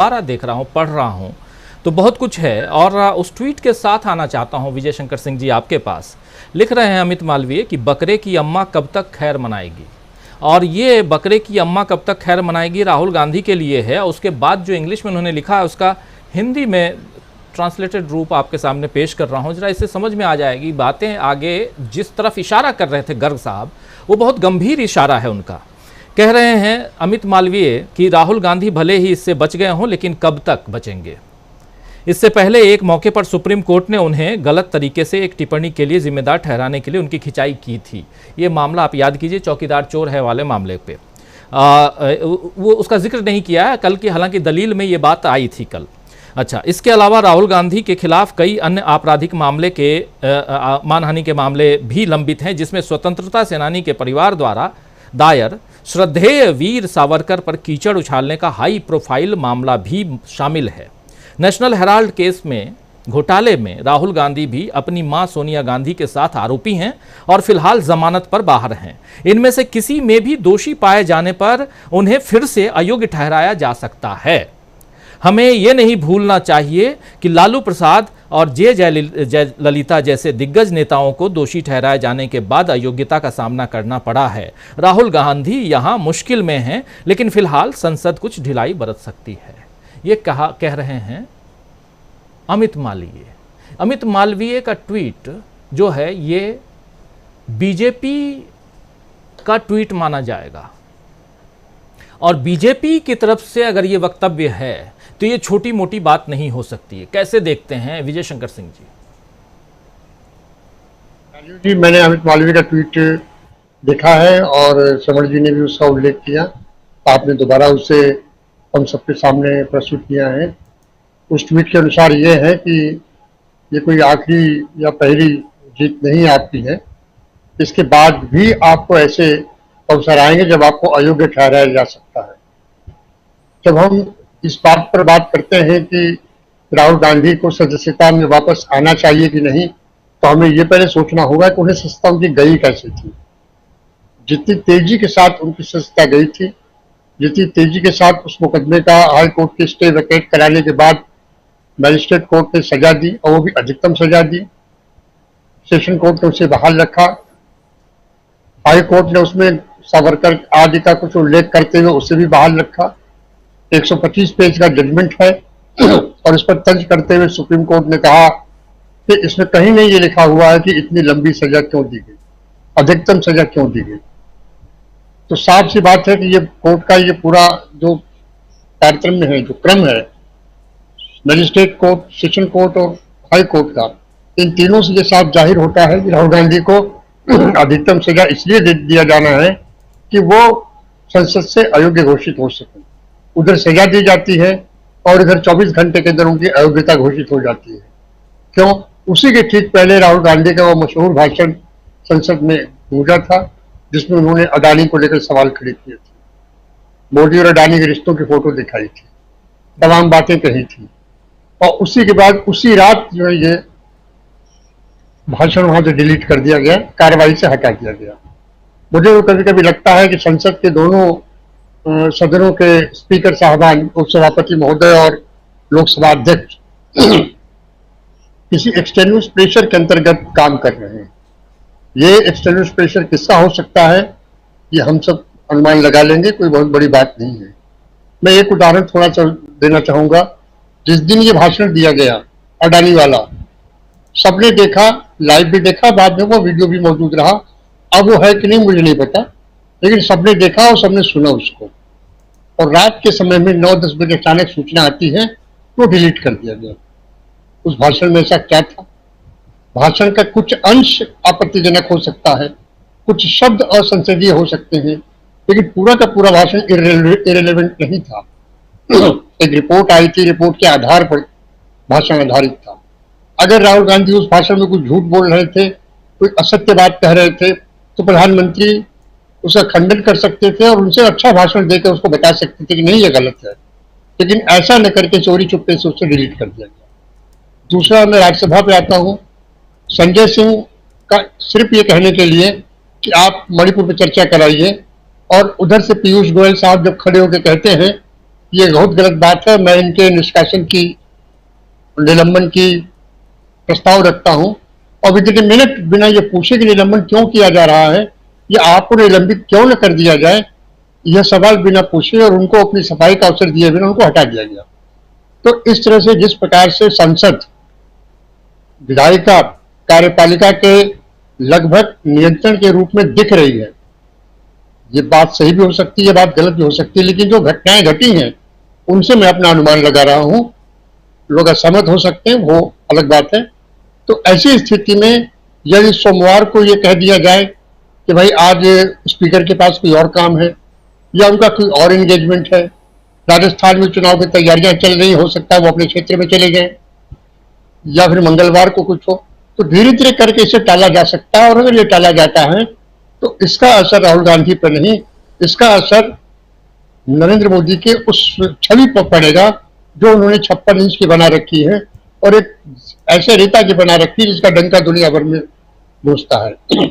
दोबारा देख रहा हूँ, पढ़ रहा हूँ तो बहुत कुछ है। और उस ट्वीट के साथ आना चाहता हूँ विजय शंकर सिंह जी आपके पास। लिख रहे हैं अमित मालवीय कि बकरे की अम्मा कब तक खैर मनाएगी। और ये बकरे की अम्मा कब तक खैर मनाएगी राहुल गांधी के लिए है। उसके बाद जो इंग्लिश में उन्होंने लिखा है उसका हिंदी में ट्रांसलेटेड रूप आपके सामने पेश कर रहा हूँ, जरा इससे समझ में आ जाएगी बातें। आगे जिस तरफ इशारा कर रहे थे गर्ग साहब, वो बहुत गंभीर इशारा है उनका। कह रहे हैं अमित मालवीय कि राहुल गांधी भले ही इससे बच गए हों, लेकिन कब तक बचेंगे। इससे पहले एक मौके पर सुप्रीम कोर्ट ने उन्हें गलत तरीके से एक टिप्पणी के लिए जिम्मेदार ठहराने के लिए उनकी खिंचाई की थी। ये मामला आप याद कीजिए, चौकीदार चोर है वाले मामले पे। वो उसका जिक्र नहीं किया है कल की, हालांकि दलील में ये बात आई थी कल। अच्छा, इसके अलावा राहुल गांधी के खिलाफ कई अन्य आपराधिक मामले के मानहानि के मामले भी लंबित हैं, जिसमें स्वतंत्रता सेनानी के परिवार द्वारा दायर श्रद्धेय वीर सावरकर पर कीचड़ उछालने का हाई प्रोफाइल मामला भी शामिल है। नेशनल हेराल्ड केस में घोटाले में राहुल गांधी भी अपनी मां सोनिया गांधी के साथ आरोपी हैं और फिलहाल जमानत पर बाहर हैं। इनमें से किसी में भी दोषी पाए जाने पर उन्हें फिर से अयोग्य ठहराया जा सकता है। हमें यह नहीं भूलना चाहिए कि लालू प्रसाद और जयललिता जैसे दिग्गज नेताओं को दोषी ठहराए जाने के बाद अयोग्यता का सामना करना पड़ा है। राहुल गांधी यहां मुश्किल में हैं, लेकिन फिलहाल संसद कुछ ढिलाई बरत सकती है। ये कह रहे हैं अमित मालवीय। अमित मालवीय का ट्वीट जो है ये बीजेपी का ट्वीट माना जाएगा, और बीजेपी की तरफ से अगर ये वक्तव्य है तो ये छोटी मोटी बात नहीं हो सकती है। कैसे देखते हैं विजय शंकर सिंह जी? जी, मैंने अमित मालवीय का ट्वीट देखा है और समर जी ने भी उसका उल्लेख किया। आपने दोबारा उसे हम सबके सामने प्रस्तुत किया है। उस ट्वीट के अनुसार ये है कि ये कोई आखिरी या पहली जीत नहीं आपकी है। इसके बाद भी आपको ऐसे अवसर आएंगे जब आपको अयोग्य ठहराया जा सकता है। जब हम इस बात पर बात करते हैं कि राहुल गांधी को सदस्यता में वापस आना चाहिए कि नहीं, तो हमें ये पहले सोचना होगा कि उन्हें सदस्यता उनकी गई कैसे थी। जितनी तेजी के साथ उनकी सदस्यता गई थी, जितनी तेजी के साथ उस मुकदमे का हाई कोर्ट के स्टे वैकेट कराने के बाद मैजिस्ट्रेट कोर्ट ने सजा दी, और वो भी अधिकतम सजा दी। सेशन कोर्ट ने उसे बहाल रखा। हाई कोर्ट ने उसमें सावरकर आदि का कुछ उल्लेख करते हुए उसे भी बहाल रखा। 125 पेज का जजमेंट है और इस पर तर्ज करते हुए सुप्रीम कोर्ट ने कहा कि इसमें कहीं नहीं ये लिखा हुआ है कि इतनी लंबी सजा क्यों दी गई, अधिकतम सजा क्यों दी गई। तो साफ सी बात है कि ये कोर्ट का ये पूरा जो कार्यक्रम है, जो क्रम है, मजिस्ट्रेट कोर्ट, सेशन कोर्ट और हाई कोर्ट का, इन तीनों से ये साफ जाहिर होता है कि राहुल गांधी को अधिकतम सजा इसलिए दे दिया जाना है कि वो संसद से अयोग्य घोषित हो सके। उधर सजा दी जाती है और इधर 24 घंटे के अंदर उनकी अयोग्यता घोषित हो जाती है। क्यों? उसी के ठीक पहले राहुल गांधी का वो मशहूर भाषण संसद में गूंजा था, जिसमें उन्होंने अडानी को लेकर सवाल खड़े किए थे। मोदी और अडानी के रिश्तों की फोटो दिखाई थी, तमाम बातें कही थी, और उसी के बाद उसी रात जो है ये भाषण वहां से डिलीट कर दिया गया, कार्रवाई से हटा दिया गया। मुझे वो कभी कभी लगता है कि संसद के दोनों सदनों के स्पीकर साहबान, उपसभापति महोदय और लोकसभा अध्यक्ष किसी एक्सटेर्नल प्रेशर के अंतर्गत काम कर रहे हैं। ये एक्सटर्नल प्रेशर किसका हो सकता है, ये हम सब अनुमान लगा लेंगे, कोई बहुत बड़ी बात नहीं है। मैं एक उदाहरण थोड़ा सा देना चाहूंगा। जिस दिन ये भाषण दिया गया अडानी वाला, सबने देखा, लाइव भी देखा, बाद में वो वीडियो भी मौजूद रहा। अब वो है कि नहीं मुझे नहीं पता, लेकिन सबने देखा और सबने सुना उसको। और रात के समय में 9-10 बजे अचानक सूचना आती है तो डिलीट कर दिया गया। उस भाषण में ऐसा क्या था? भाषण का कुछ अंश आपत्तिजनक हो सकता है, कुछ शब्द असंसदीय हो सकते हैं, लेकिन पूरा का पूरा भाषण इरेलेवेंट नहीं था। एक रिपोर्ट आई थी, रिपोर्ट के आधार पर भाषण आधारित था। अगर राहुल गांधी उस भाषण में कुछ झूठ बोल रहे थे, कोई असत्य बात कह रहे थे, तो प्रधानमंत्री उसका खंडन कर सकते थे और उनसे अच्छा भाषण देकर उसको बता सकते थे कि नहीं ये गलत है। लेकिन ऐसा न करके चोरी चुपके से उसे डिलीट कर दिया गया। दूसरा, मैं राज्यसभा पे आता हूँ। संजय सिंह का सिर्फ ये कहने के लिए कि आप मणिपुर पर चर्चा कराइए, और उधर से पीयूष गोयल साहब जब खड़े होकर कहते हैं ये बहुत गलत बात है। मैं इनके निष्कासन की, निलंबन की प्रस्ताव रखता हूं। और विदिन मिनट बिना ये पूछे कि निलंबन क्यों किया जा रहा है या आपको निलंबित क्यों न कर दिया जाए, यह सवाल बिना पूछे और उनको अपनी सफाई का अवसर दिए बिना उनको हटा दिया गया। तो इस तरह से जिस प्रकार से संसद विधायिका कार्यपालिका के लगभग नियंत्रण के रूप में दिख रही है, ये बात सही भी हो सकती है, ये बात गलत भी हो सकती है, लेकिन जो घटनाएं घटी हैं उनसे मैं अपना अनुमान लगा रहा हूं। लोग असहमत हो सकते हैं, वो अलग बात है। तो ऐसी स्थिति में यदि सोमवार को ये कह दिया जाए कि भाई आज स्पीकर के पास कोई और काम है या उनका कोई और एंगेजमेंट है, राजस्थान में चुनाव की तैयारियां चल रही, हो सकता है वो अपने क्षेत्र में चले गए, या फिर मंगलवार को कुछ हो, तो धीरे धीरे करके इसे टाला जा सकता है। और अगर ये टाला जाता है तो इसका असर राहुल गांधी पर नहीं, इसका असर नरेंद्र मोदी के उस छवि पर पड़ेगा जो उन्होंने 56 इंच की बना रखी है और एक ऐसे नेता की बना रखी है जिसका डंका दुनिया भर में गूंजता है।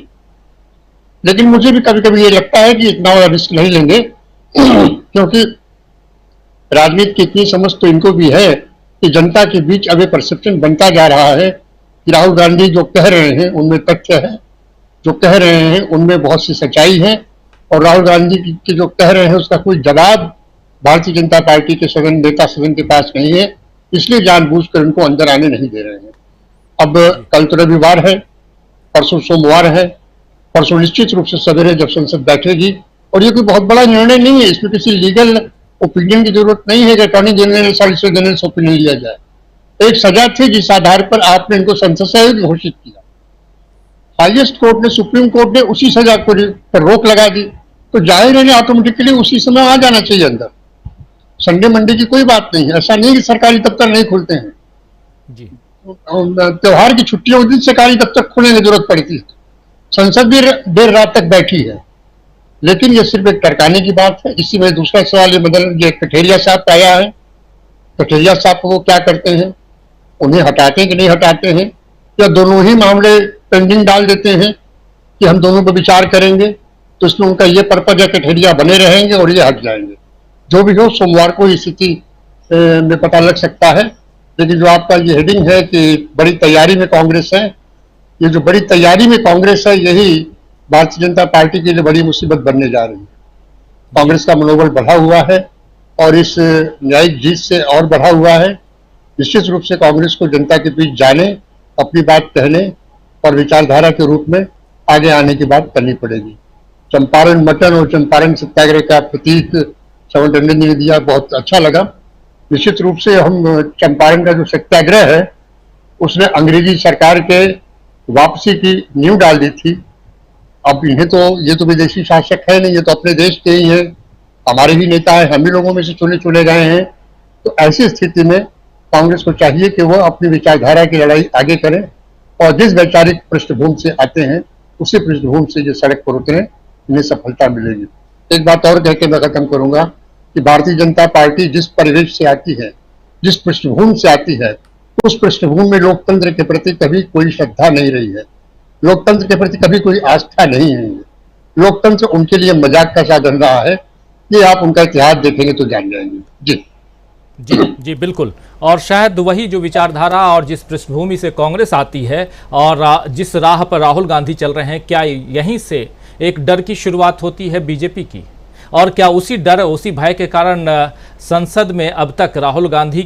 लेकिन मुझे भी कभी कभी ये लगता है कि इतना बड़ा रिस्क नहीं लेंगे, क्योंकि राजनीति की इतनी समझ तो इनको भी है कि जनता के बीच अब एक परसेप्शन बनता जा रहा है कि राहुल गांधी जो कह रहे हैं उनमें तथ्य है, जो कह रहे हैं उनमें बहुत सी सच्चाई है, और राहुल गांधी के जो कह रहे हैं उसका कोई जवाब भारतीय जनता पार्टी के नेता सदन के पास नहीं है, इसलिए जानबूझकर उनको अंदर आने नहीं दे रहे हैं। अब कल तो रविवार है, परसों सोमवार है, परसों निश्चित रूप से सवेरे जब संसद बैठेगी, और ये कोई बहुत बड़ा निर्णय नहीं है, इसमें किसी लीगल ओपिनियन की जरूरत नहीं है कि अटॉर्नी जनरल सॉलिसिटर जनरल से ओपिनियन लिया जाए। एक सजा थी जिस आधार पर आपने इनको संसद से घोषित किया, हाईएस्ट कोर्ट ने, सुप्रीम कोर्ट ने उसी सजा को पर रोक लगा दी, तो जाहिर है ऑटोमेटिकली उसी समय आ जाना चाहिए अंदर। संडे मंडे की कोई बात नहीं है, ऐसा नहीं कि सरकारी दफ्तर नहीं खुलते हैं जी। त्योहार की छुट्टियों के दिन सरकारी दफ्तर खोलने की जरूरत पड़ती है, संसद भी देर रात तक बैठी है। लेकिन ये सिर्फ एक टरकाने की बात है। इसी में दूसरा सवाल ये कठेरिया साहब का आया है, कठेरिया साहब को वो क्या करते हैं, उन्हें हटाते हैं कि नहीं हटाते हैं, या दोनों ही मामले पेंडिंग डाल देते हैं कि हम दोनों पर विचार करेंगे, तो इसमें उनका ये पर्पज है कठेरिया बने रहेंगे और ये हट जाएंगे। जो भी हो, सोमवार को स्थिति में पता लग सकता है। लेकिन जो आपका ये हेडिंग है कि बड़ी तैयारी में कांग्रेस है, ये जो बड़ी तैयारी में कांग्रेस है यही भारतीय जनता पार्टी के लिए बड़ी मुसीबत बनने जा रही है। कांग्रेस का मनोबल बढ़ा हुआ है और इस न्यायिक जीत से और बढ़ा हुआ है। निश्चित रूप से कांग्रेस को जनता के बीच जाने, अपनी बात कहने और विचारधारा के रूप में आगे आने की बात करनी पड़ेगी। चंपारण मटन और चंपारण सत्याग्रह का प्रतीक श्रवण टंडन जी ने दिया, बहुत अच्छा लगा। निश्चित रूप से हम चंपारण का जो सत्याग्रह है उसने अंग्रेजी सरकार के वापसी की नींव डाल दी थी। अब इन्हें तो, ये तो विदेशी शासक है नहीं, ये तो अपने देश के ही हैं, हमारे ही नेता है, हम ही लोगों में से चुने गए हैं। तो ऐसी स्थिति में कांग्रेस को चाहिए कि वो अपनी विचारधारा की लड़ाई आगे करें और जिस वैचारिक पृष्ठभूमि से आते हैं उसी पृष्ठभूमि से जो सड़क पर उतरे, इन्हें सफलता मिलेगी। एक बात और कह के मैं खत्म करूंगा कि भारतीय जनता पार्टी जिस परिवेश से आती है, जिस पृष्ठभूमि से आती है, उस पृष्ठभूमि में लोकतंत्र के प्रति कभी कोई श्रद्धा नहीं रही है, लोकतंत्र के प्रति कभी कोई आस्था नहीं है। लोकतंत्र उनके लिए मजाक का साधन रहा है। ये आप उनका इतिहास देखेंगे तो जान जाएंगे। जी जी जी बिल्कुल। और शायद वही जो विचारधारा और जिस पृष्ठभूमि से कांग्रेस आती है और जिस राह पर राहुल गांधी चल रहे हैं, क्या यहीं से एक डर की शुरुआत होती है बीजेपी की? और क्या उसी डर, उसी भय के कारण संसद में अब तक राहुल गांधी